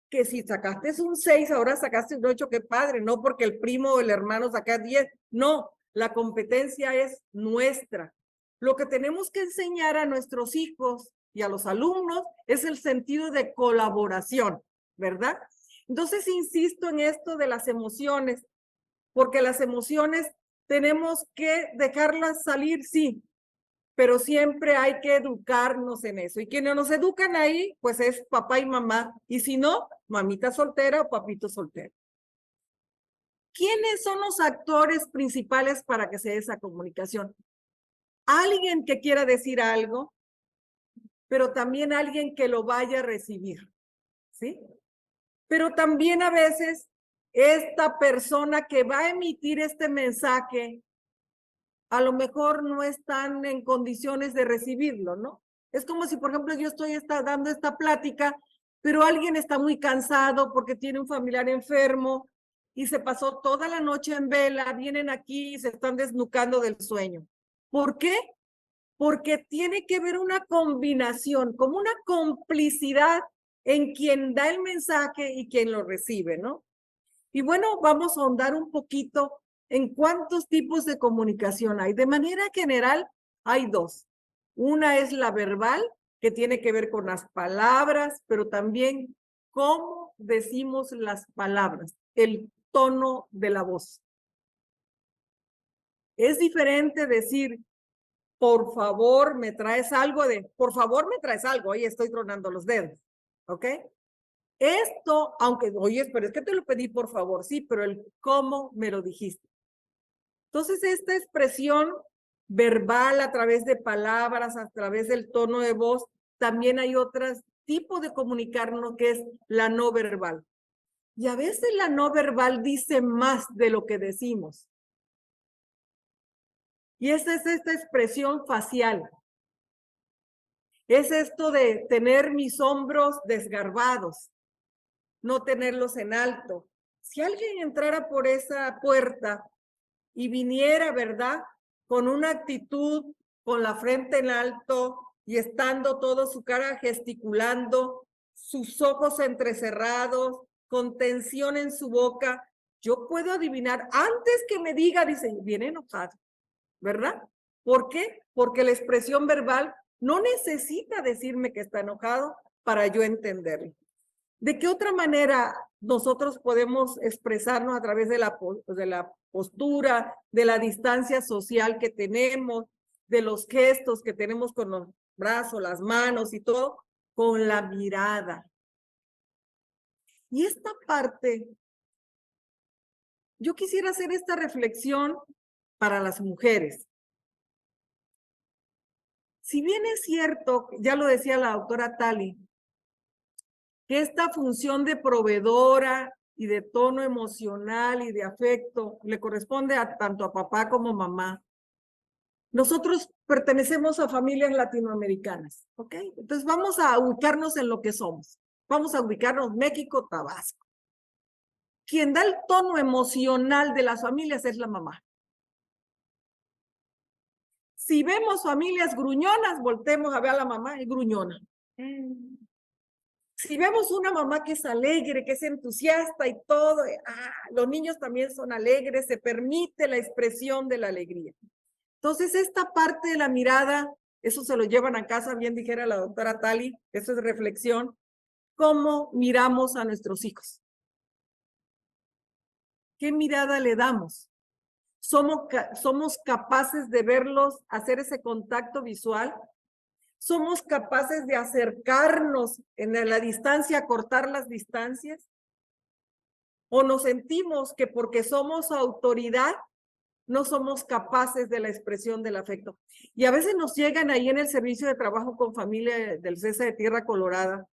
Que si sacaste un 6, ahora sacaste un 8, qué padre. No porque el primo o el hermano saca 10. No, la competencia es nuestra. Lo que tenemos que enseñar a nuestros hijos y a los alumnos es el sentido de colaboración, ¿verdad? Entonces, insisto en esto de las emociones, porque las emociones tenemos que dejarlas salir, sí, pero siempre hay que educarnos en eso. Y quienes nos educan ahí, pues es papá y mamá, y si no, mamita soltera o papito soltero. ¿Quiénes son los actores principales para que se dé esa comunicación? Alguien que quiera decir algo, pero también alguien que lo vaya a recibir, ¿sí? Pero también a veces esta persona que va a emitir este mensaje, a lo mejor no están en condiciones de recibirlo, ¿no? Es como si, por ejemplo, yo estoy dando esta plática, pero alguien está muy cansado porque tiene un familiar enfermo y se pasó toda la noche en vela, vienen aquí y se están desnucando del sueño. ¿Por qué? Porque tiene que haber una combinación, como una complicidad en quien da el mensaje y quien lo recibe, ¿no? Y bueno, vamos a ahondar un poquito en cuántos tipos de comunicación hay. De manera general, hay dos. Una es la verbal, que tiene que ver con las palabras, pero también cómo decimos las palabras, el tono de la voz. Es diferente decir, por favor, me traes algo, de, por favor, me traes algo, oye, estoy tronando los dedos, ¿ok? Esto, aunque, oye, pero es que te lo pedí por favor, sí, pero el cómo me lo dijiste. Entonces, esta expresión verbal a través de palabras, a través del tono de voz, también hay otro tipo de comunicarnos que es la no verbal. Y a veces la no verbal dice más de lo que decimos. Y esa es esta expresión facial. Es esto de tener mis hombros desgarbados, no tenerlos en alto. Si alguien entrara por esa puerta y viniera, ¿verdad? Con una actitud, con la frente en alto y estando todo su cara gesticulando, sus ojos entrecerrados, con tensión en su boca, yo puedo adivinar, antes que me diga, dice, viene enojado, ¿verdad? ¿Por qué? Porque la expresión verbal no necesita decirme que está enojado para yo entenderlo. ¿De qué otra manera nosotros podemos expresarnos a través de la postura, de la distancia social que tenemos, de los gestos que tenemos con los brazos, las manos y todo? Con la mirada. Y esta parte, yo quisiera hacer esta reflexión para las mujeres. Si bien es cierto, ya lo decía la doctora Tali, que esta función de proveedora y de tono emocional y de afecto le corresponde tanto a papá como mamá. Nosotros pertenecemos a familias latinoamericanas, ¿ok? Entonces vamos a ubicarnos en lo que somos. Vamos a ubicarnos México, Tabasco. Quien da el tono emocional de las familias es la mamá. Si vemos familias gruñonas, voltemos a ver a la mamá y gruñona. Si vemos una mamá que es alegre, que es entusiasta y todo, los niños también son alegres, se permite la expresión de la alegría. Entonces, esta parte de la mirada, eso se lo llevan a casa, bien dijera la doctora Tali, eso es reflexión, cómo miramos a nuestros hijos. ¿Qué mirada le damos? ¿Somos capaces de verlos, hacer ese contacto visual? ¿Somos capaces de acercarnos en la distancia, cortar las distancias? ¿O nos sentimos que porque somos autoridad, no somos capaces de la expresión del afecto? Y a veces nos llegan ahí en el servicio de trabajo con familia del CESA de Tierra Colorada,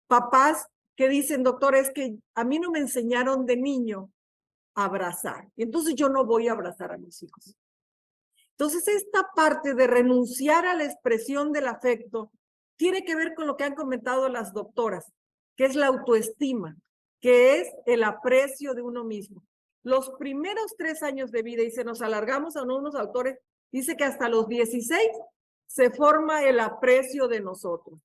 papás que dicen, doctor, es que a mí no me enseñaron de niño a abrazar, y entonces yo no voy a abrazar a mis hijos. Entonces, esta parte de renunciar a la expresión del afecto tiene que ver con lo que han comentado las doctoras, que es la autoestima, que es el aprecio de uno mismo. Los primeros 3 años de vida, y se nos alargamos a unos autores, dice que hasta los 16 se forma el aprecio de nosotros.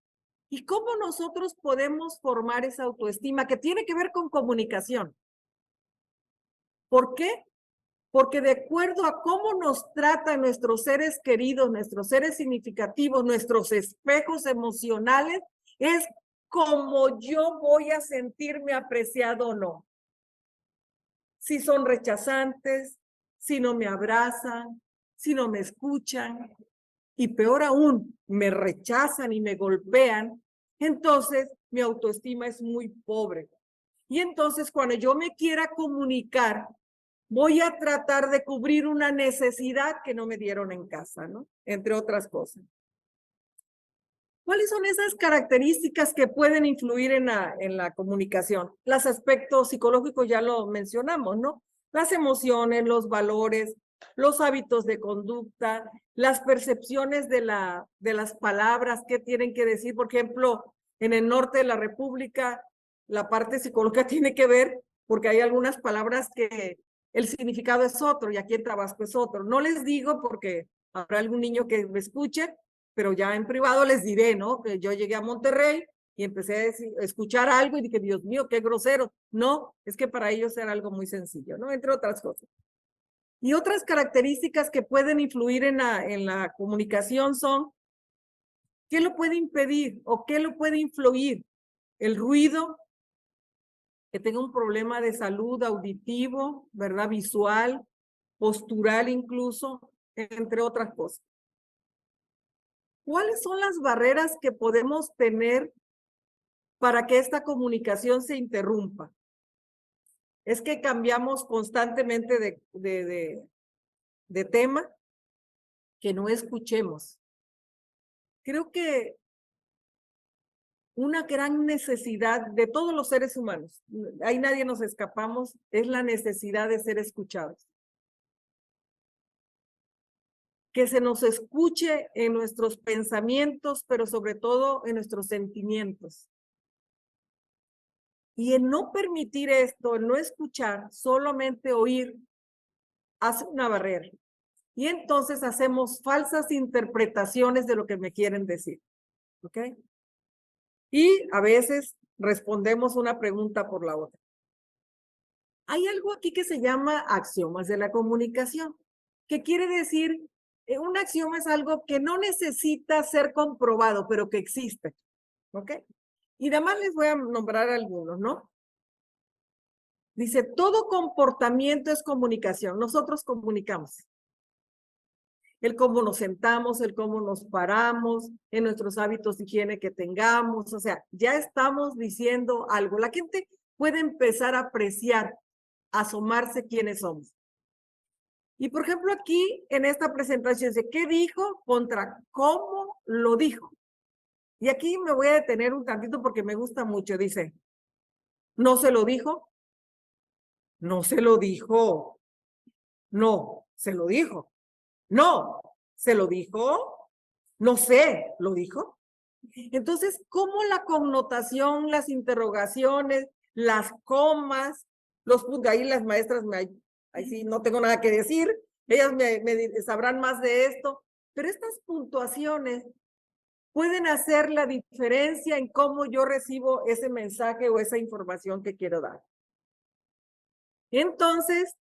¿Y cómo nosotros podemos formar esa autoestima que tiene que ver con comunicación? ¿Por qué? Porque de acuerdo a cómo nos tratan nuestros seres queridos, nuestros seres significativos, nuestros espejos emocionales, es como yo voy a sentirme apreciado o no. Si son rechazantes, si no me abrazan, si no me escuchan, y peor aún, me rechazan y me golpean, entonces mi autoestima es muy pobre. Y entonces cuando yo me quiera comunicar, voy a tratar de cubrir una necesidad que no me dieron en casa, ¿no? Entre otras cosas. ¿Cuáles son esas características que pueden influir en la comunicación? Los aspectos psicológicos ya lo mencionamos, ¿no? Las emociones, los valores, los hábitos de conducta, las percepciones de las palabras, qué tienen que decir. Por ejemplo, en el norte de la República, la parte psicológica tiene que ver porque hay algunas palabras que el significado es otro y aquí en Tabasco es otro. No les digo porque habrá algún niño que me escuche, pero ya en privado les diré, ¿no? Que yo llegué a Monterrey y empecé a escuchar algo y dije, Dios mío, qué grosero. No, es que para ellos era algo muy sencillo, ¿no? Entre otras cosas. Y otras características que pueden influir en la comunicación son, ¿qué lo puede impedir o qué lo puede influir? El ruido, que tenga un problema de salud auditivo, ¿verdad? Visual, postural incluso, entre otras cosas. ¿Cuáles son las barreras que podemos tener para que esta comunicación se interrumpa? Es que cambiamos constantemente de tema, que no escuchemos. Creo que una gran necesidad de todos los seres humanos, ahí nadie nos escapamos, es la necesidad de ser escuchados. Que se nos escuche en nuestros pensamientos, pero sobre todo en nuestros sentimientos. Y el no permitir esto, el no escuchar, solamente oír, hace una barrera. Y entonces hacemos falsas interpretaciones de lo que me quieren decir. ¿Ok? Y a veces respondemos una pregunta por la otra. Hay algo aquí que se llama axiomas de la comunicación, que quiere decir, un axioma es algo que no necesita ser comprobado, pero que existe. ¿Ok? Y además les voy a nombrar algunos, ¿no? Dice, todo comportamiento es comunicación. Nosotros comunicamos. El cómo nos sentamos, el cómo nos paramos, en nuestros hábitos de higiene que tengamos. O sea, ya estamos diciendo algo. La gente puede empezar a apreciar, a asomarse quiénes somos. Y por ejemplo, aquí en esta presentación dice, ¿qué dijo contra cómo lo dijo? Y aquí me voy a detener un tantito porque me gusta mucho. Dice, ¿no se lo dijo? No se lo dijo. No, se lo dijo. No, se lo dijo. No sé, ¿lo dijo? Entonces, ¿cómo la connotación, las interrogaciones, las comas, los puntos, ahí las maestras, ahí sí no tengo nada que decir, ellas me sabrán más de esto, pero estas puntuaciones pueden hacer la diferencia en cómo yo recibo ese mensaje o esa información que quiero dar. Entonces,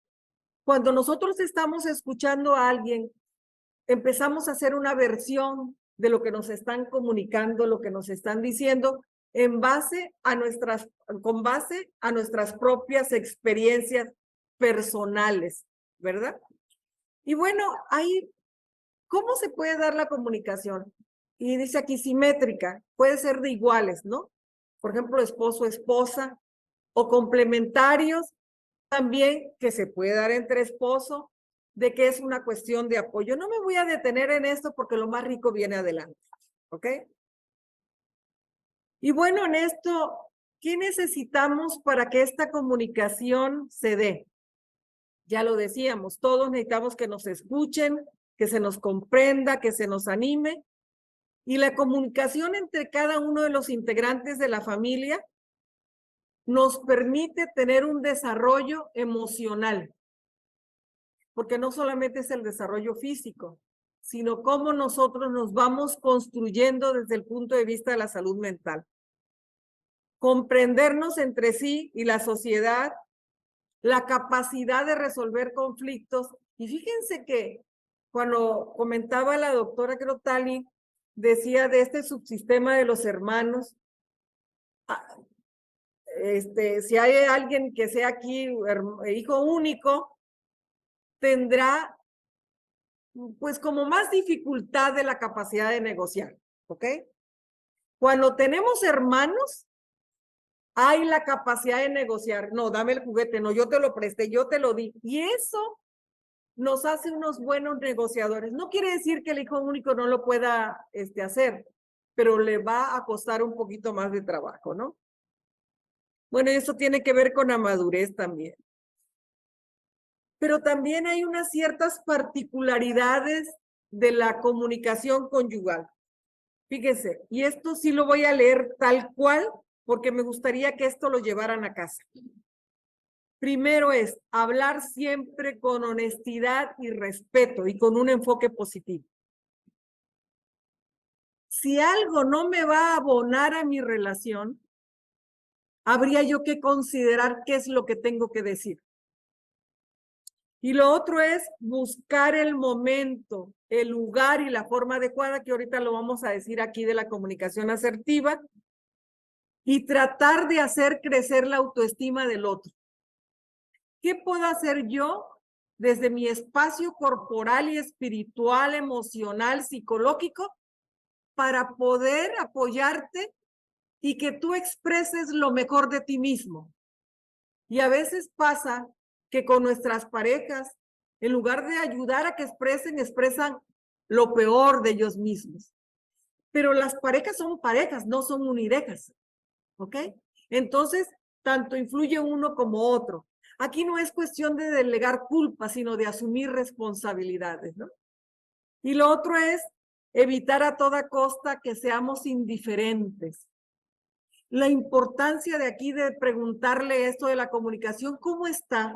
cuando nosotros estamos escuchando a alguien, empezamos a hacer una versión de lo que nos están comunicando, lo que nos están diciendo, con base a nuestras propias experiencias personales, ¿verdad? Y bueno, ahí, ¿cómo se puede dar la comunicación? Y dice aquí simétrica, puede ser de iguales, ¿no? Por ejemplo, esposo, esposa, o complementarios, también que se puede dar entre esposo, de que es una cuestión de apoyo. No me voy a detener en esto porque lo más rico viene adelante, ¿ok? Y bueno, en esto, ¿qué necesitamos para que esta comunicación se dé? Ya lo decíamos, todos necesitamos que nos escuchen, que se nos comprenda, que se nos anime. Y la comunicación entre cada uno de los integrantes de la familia nos permite tener un desarrollo emocional, porque no solamente es el desarrollo físico, sino cómo nosotros nos vamos construyendo desde el punto de vista de la salud mental. Comprendernos entre sí y la sociedad, la capacidad de resolver conflictos. Y fíjense que cuando comentaba la doctora Crotali, decía de este subsistema de los hermanos, si hay alguien que sea aquí hijo único, tendrá pues como más dificultad de la capacidad de negociar, ¿ok? Cuando tenemos hermanos, hay la capacidad de negociar. No, dame el juguete, no, yo te lo presté, yo te lo di. Y eso nos hace unos buenos negociadores. No quiere decir que el hijo único no lo pueda hacer, pero le va a costar un poquito más de trabajo, ¿no? Bueno, y eso tiene que ver con la madurez también. Pero también hay unas ciertas particularidades de la comunicación conyugal. Fíjense, y esto sí lo voy a leer tal cual, porque me gustaría que esto lo llevaran a casa. Primero es hablar siempre con honestidad y respeto y con un enfoque positivo. Si algo no me va a abonar a mi relación, habría yo que considerar qué es lo que tengo que decir. Y lo otro es buscar el momento, el lugar y la forma adecuada, que ahorita lo vamos a decir aquí de la comunicación asertiva, y tratar de hacer crecer la autoestima del otro. ¿Qué puedo hacer yo desde mi espacio corporal y espiritual, emocional, psicológico, para poder apoyarte y que tú expreses lo mejor de ti mismo? Y a veces pasa que con nuestras parejas, en lugar de ayudar a que expresan lo peor de ellos mismos. Pero las parejas son parejas, no son unidejas, ¿ok? Entonces, tanto influye uno como otro. Aquí no es cuestión de delegar culpa, sino de asumir responsabilidades, ¿no? Y lo otro es evitar a toda costa que seamos indiferentes. La importancia de aquí de preguntarle esto de la comunicación, ¿cómo está?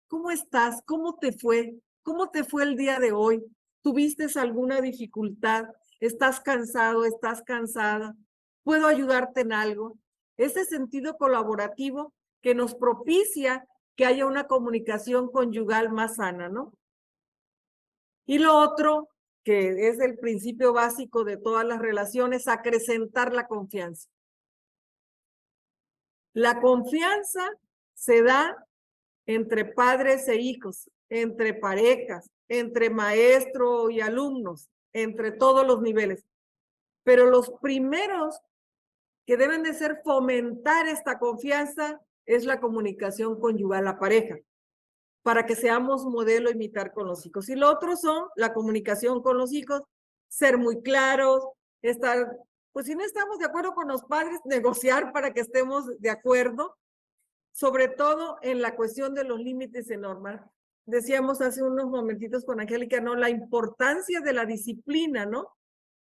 ¿Cómo estás? ¿Cómo te fue? ¿Cómo te fue el día de hoy? ¿Tuviste alguna dificultad? ¿Estás cansado? ¿Estás cansada? ¿Puedo ayudarte en algo? Ese sentido colaborativo que nos propicia que haya una comunicación conyugal más sana, ¿no? Y lo otro, que es el principio básico de todas las relaciones, acrecentar la confianza. La confianza se da entre padres e hijos, entre parejas, entre maestro y alumnos, entre todos los niveles. Pero los primeros que deben de ser fomentar esta confianza es la comunicación conyugal, la pareja, para que seamos modelo imitar con los hijos. Y lo otro son la comunicación con los hijos, ser muy claros, estar, pues si no estamos de acuerdo con los padres, negociar para que estemos de acuerdo, sobre todo en la cuestión de los límites en norma. Decíamos hace unos momentitos con Angélica, ¿no? La importancia de la disciplina, ¿no?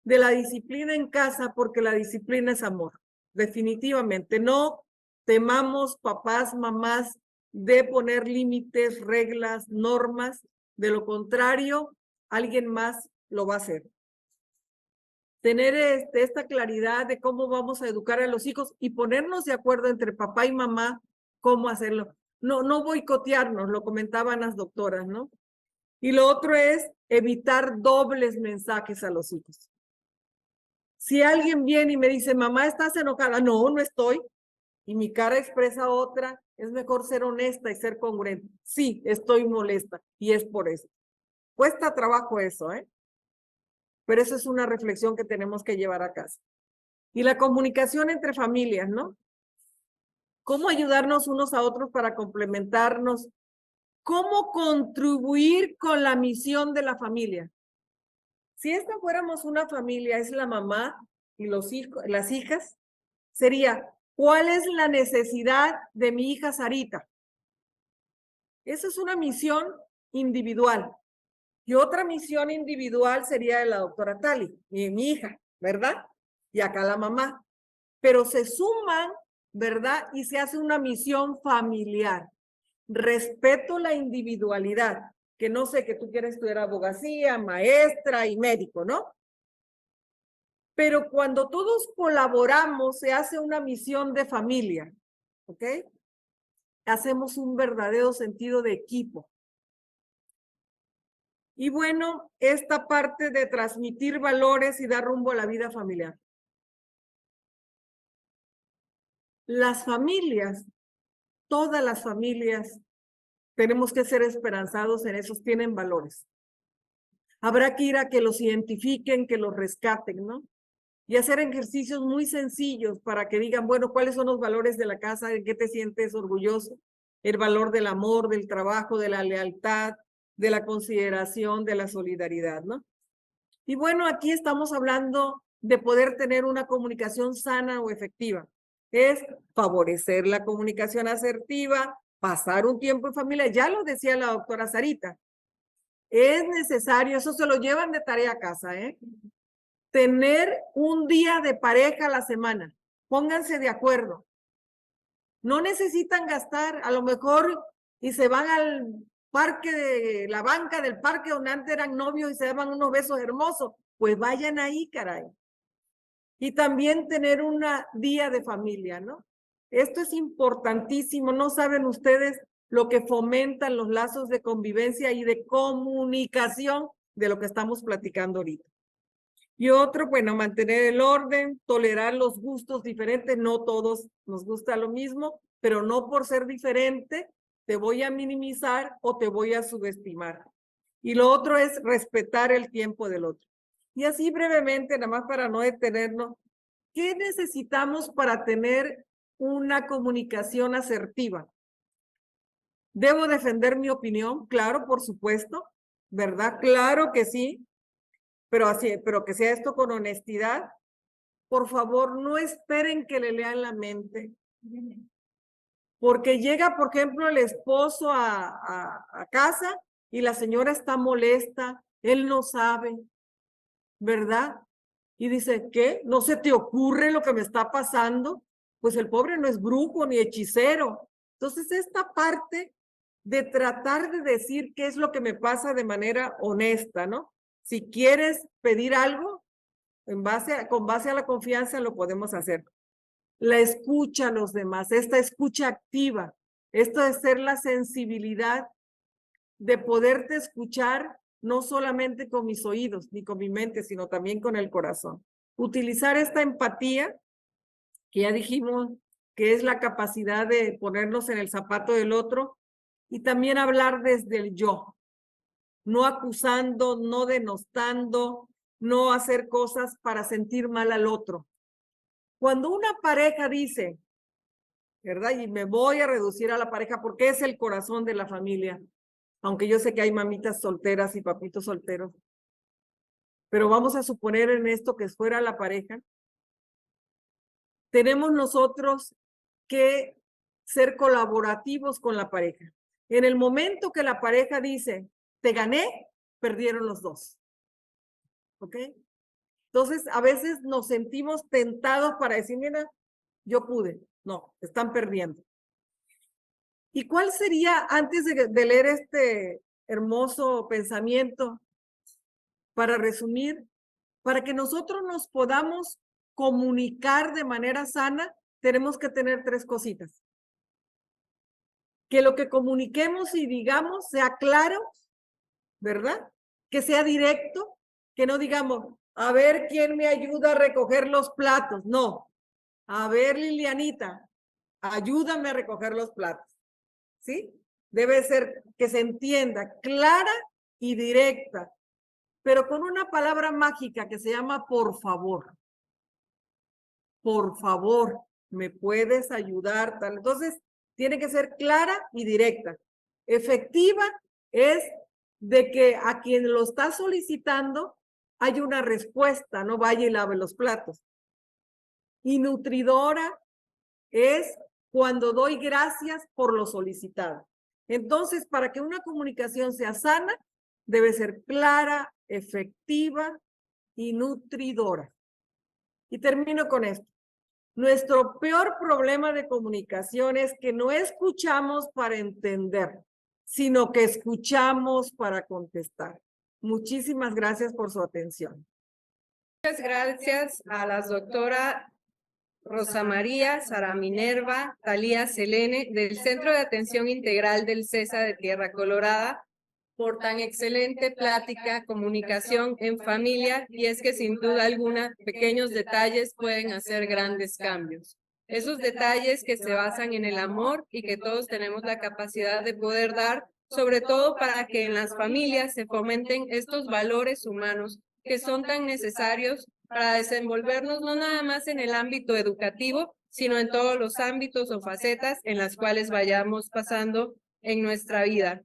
de la disciplina en casa, porque la disciplina es amor. Definitivamente, no temamos, papás, mamás, de poner límites, reglas, normas. De lo contrario, alguien más lo va a hacer. Tener esta claridad de cómo vamos a educar a los hijos y ponernos de acuerdo entre papá y mamá cómo hacerlo. No boicotearnos, lo comentaban las doctoras, ¿no? Y lo otro es evitar dobles mensajes a los hijos. Si alguien viene y me dice, mamá, ¿estás enojada? No, no estoy. Y mi cara expresa otra, es mejor ser honesta y ser congruente. Sí, estoy molesta y es por eso. Cuesta trabajo eso, ¿eh? Pero eso es una reflexión que tenemos que llevar a casa. Y la comunicación entre familias, ¿no? ¿Cómo ayudarnos unos a otros para complementarnos? ¿Cómo contribuir con la misión de la familia? Si esta fuéramos una familia, es la mamá y los hijos, las hijas, sería, ¿cuál es la necesidad de mi hija Sarita? Esa es una misión individual. Y otra misión individual sería de la doctora Tali, mi hija, ¿verdad? Y acá la mamá. Pero se suman, ¿verdad? Y se hace una misión familiar. Respeto la individualidad, que no sé, que tú quieres estudiar abogacía, maestra y médico, ¿no? Pero cuando todos colaboramos, se hace una misión de familia, ¿ok? Hacemos un verdadero sentido de equipo. Y bueno, esta parte de transmitir valores y dar rumbo a la vida familiar. Las familias, todas las familias, tenemos que ser esperanzados en esos, tienen valores. Habrá que ir a que los identifiquen, que los rescaten, ¿no? Y hacer ejercicios muy sencillos para que digan, bueno, ¿cuáles son los valores de la casa? ¿En qué te sientes orgulloso? El valor del amor, del trabajo, de la lealtad, de la consideración, de la solidaridad, ¿no? Y bueno, aquí estamos hablando de poder tener una comunicación sana o efectiva. Es favorecer la comunicación asertiva, pasar un tiempo en familia. Ya lo decía la doctora Sarita. Es necesario, eso se lo llevan de tarea a casa, ¿eh? Tener un día de pareja a la semana. Pónganse de acuerdo. No necesitan gastar, a lo mejor, y se van al parque de la banca del parque donde antes eran novios y se daban unos besos hermosos. Pues vayan ahí, caray. Y también tener un día de familia, ¿no? Esto es importantísimo. No saben ustedes lo que fomentan los lazos de convivencia y de comunicación de lo que estamos platicando ahorita. Y otro, bueno, mantener el orden, tolerar los gustos diferentes. No todos nos gusta lo mismo, pero no por ser diferente te voy a minimizar o te voy a subestimar. Y lo otro es respetar el tiempo del otro. Y así brevemente, nada más para no detenernos, ¿qué necesitamos para tener una comunicación asertiva? ¿Debo defender mi opinión? Claro, por supuesto, ¿verdad? Claro que sí. Pero que sea esto con honestidad. Por favor, no esperen que le lean la mente. Porque llega, por ejemplo, el esposo a casa y la señora está molesta, él no sabe, ¿verdad? Y dice, ¿qué? ¿No se te ocurre lo que me está pasando? Pues el pobre no es brujo ni hechicero. Entonces, esta parte de tratar de decir qué es lo que me pasa de manera honesta, ¿no? Si quieres pedir algo, con base a la confianza lo podemos hacer. La escucha a los demás, esta escucha activa, esto de ser la sensibilidad de poderte escuchar no solamente con mis oídos ni con mi mente, sino también con el corazón. Utilizar esta empatía, que ya dijimos que es la capacidad de ponernos en el zapato del otro, y también hablar desde el yo, no acusando, no denostando, no hacer cosas para sentir mal al otro. Cuando una pareja dice, ¿verdad? Y me voy a reducir a la pareja porque es el corazón de la familia, aunque yo sé que hay mamitas solteras y papitos solteros, pero vamos a suponer en esto que fuera la pareja, tenemos nosotros que ser colaborativos con la pareja. En el momento que la pareja dice, te gané, perdieron los dos. ¿Ok? Entonces, a veces nos sentimos tentados para decir, mira, yo pude. No, están perdiendo. ¿Y cuál sería, antes de leer este hermoso pensamiento, para resumir, para que nosotros nos podamos comunicar de manera sana, tenemos que tener 3 cositas? Que lo que comuniquemos y digamos sea claro, ¿verdad? Que sea directo, que no digamos, a ver quién me ayuda a recoger los platos. No, a ver, Lilianita, ayúdame a recoger los platos. ¿Sí? Debe ser que se entienda clara y directa, pero con una palabra mágica que se llama por favor. Por favor, ¿me puedes ayudar? Tal. Entonces, tiene que ser clara y directa. Efectiva es de que a quien lo está solicitando hay una respuesta, no vaya y lave los platos. Y nutridora es cuando doy gracias por lo solicitado. Entonces, para que una comunicación sea sana, debe ser clara, efectiva y nutridora. Y termino con esto. Nuestro peor problema de comunicación es que no escuchamos para entender, sino que escuchamos para contestar. Muchísimas gracias por su atención. Muchas gracias a las doctoras Rosa María, Sara Minerva, Talía Selene, del Centro de Atención Integral del CESA de Tierra Colorada, por tan excelente plática, comunicación en familia, y es que sin duda alguna, pequeños detalles pueden hacer grandes cambios. Esos detalles que se basan en el amor y que todos tenemos la capacidad de poder dar, sobre todo para que en las familias se fomenten estos valores humanos que son tan necesarios para desenvolvernos no nada más en el ámbito educativo, sino en todos los ámbitos o facetas en las cuales vayamos pasando en nuestra vida.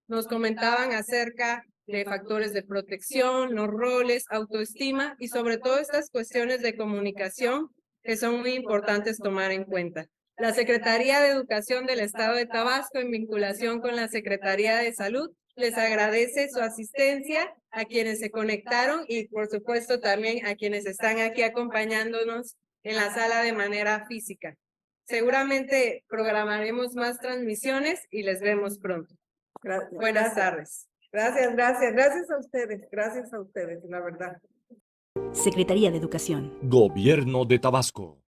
Nos comentaban acerca de factores de protección, los roles, autoestima y sobre todo estas cuestiones de comunicación que son muy importantes tomar en cuenta. La Secretaría de Educación del Estado de Tabasco, en vinculación con la Secretaría de Salud, les agradece su asistencia a quienes se conectaron y por supuesto también a quienes están aquí acompañándonos en la sala de manera física. Seguramente programaremos más transmisiones y les vemos pronto. Gracias. Buenas tardes. Gracias, gracias. Gracias a ustedes, la verdad. Secretaría de Educación. Gobierno de Tabasco.